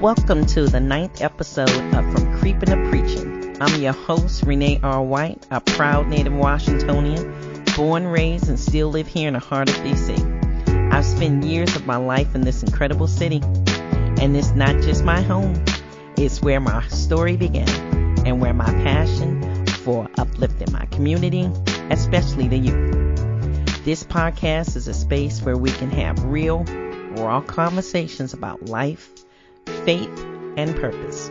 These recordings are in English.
Welcome to the 9th episode of From Creeping to Preaching. I'm your host, Renee R. White, a proud native Washingtonian, born, raised, and still live here in the heart of D.C. I've spent years of my life in this incredible city, and it's not just my home. It's where my story began and where my passion for uplifting my community, especially the youth. This podcast is a space where we can have real, raw conversations about life, faith, and purpose,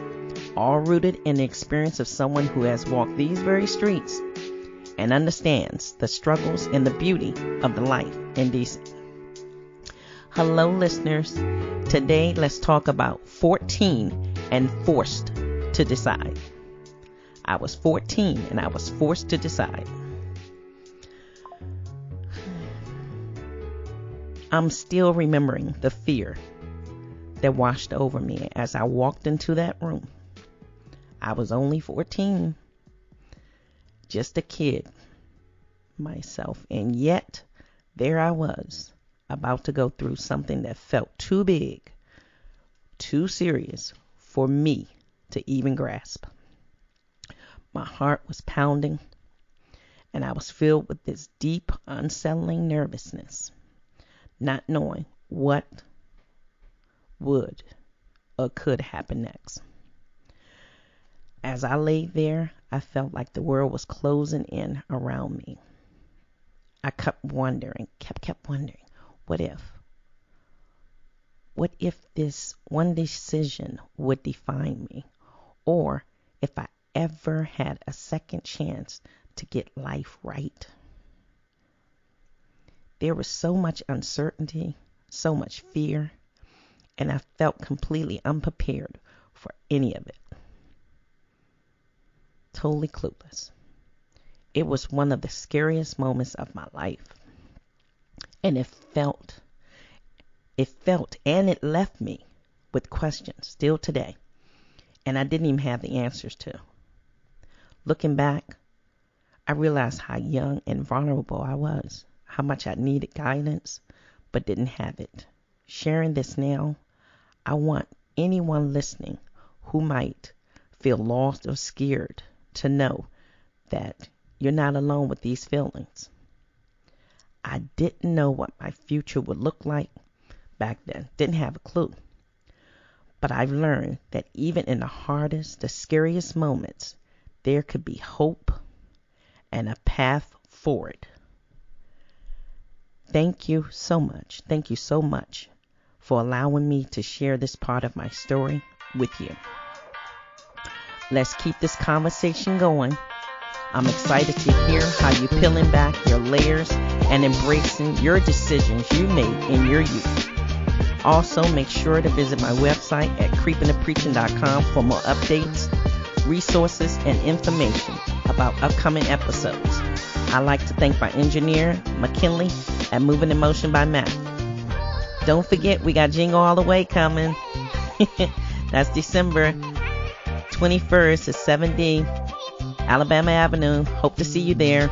all rooted in the experience of someone who has walked these very streets and understands the struggles and the beauty of the life in DC. Hello, listeners. Today, let's talk about 14 and forced to decide. I was 14 and I was forced to decide. I'm still remembering the fear that washed over me as I walked into that room. I was only 14, just a kid myself, and yet there I was, about to go through something that felt too big, too serious for me to even grasp. My heart was pounding, and I was filled with this deep, unsettling nervousness, not knowing what would or could happen next. As I lay there, I felt like the world was closing in around me. I kept wondering, what if? What if this one decision would define me? Or if I ever had a second chance to get life right? There was so much uncertainty, so much fear, and I felt completely unprepared for any of it. Totally clueless. It was one of the scariest moments of my life. And it felt and it left me with questions still today. And I didn't even have the answers to. Looking back, I realized how young and vulnerable I was, how much I needed guidance, but didn't have it. Sharing this now, I want anyone listening who might feel lost or scared to know that you're not alone with these feelings. I didn't know what my future would look like back then. Didn't have a clue. But I've learned that even in the hardest, the scariest moments, there could be hope and a path forward. Thank you so much. Thank you so much for allowing me to share this part of my story with you. Let's keep this conversation going. I'm excited to hear how you're peeling back your layers and embracing your decisions you made in your youth. Also, make sure to visit my website at creepingtopreaching.com for more updates, resources, and information about upcoming episodes. I'd like to thank my engineer, McKinley, at Moving in Motion by Matt. Don't forget, we got Jingle All the Way coming. That's December 21st at 7D, Alabama Avenue. Hope to see you there.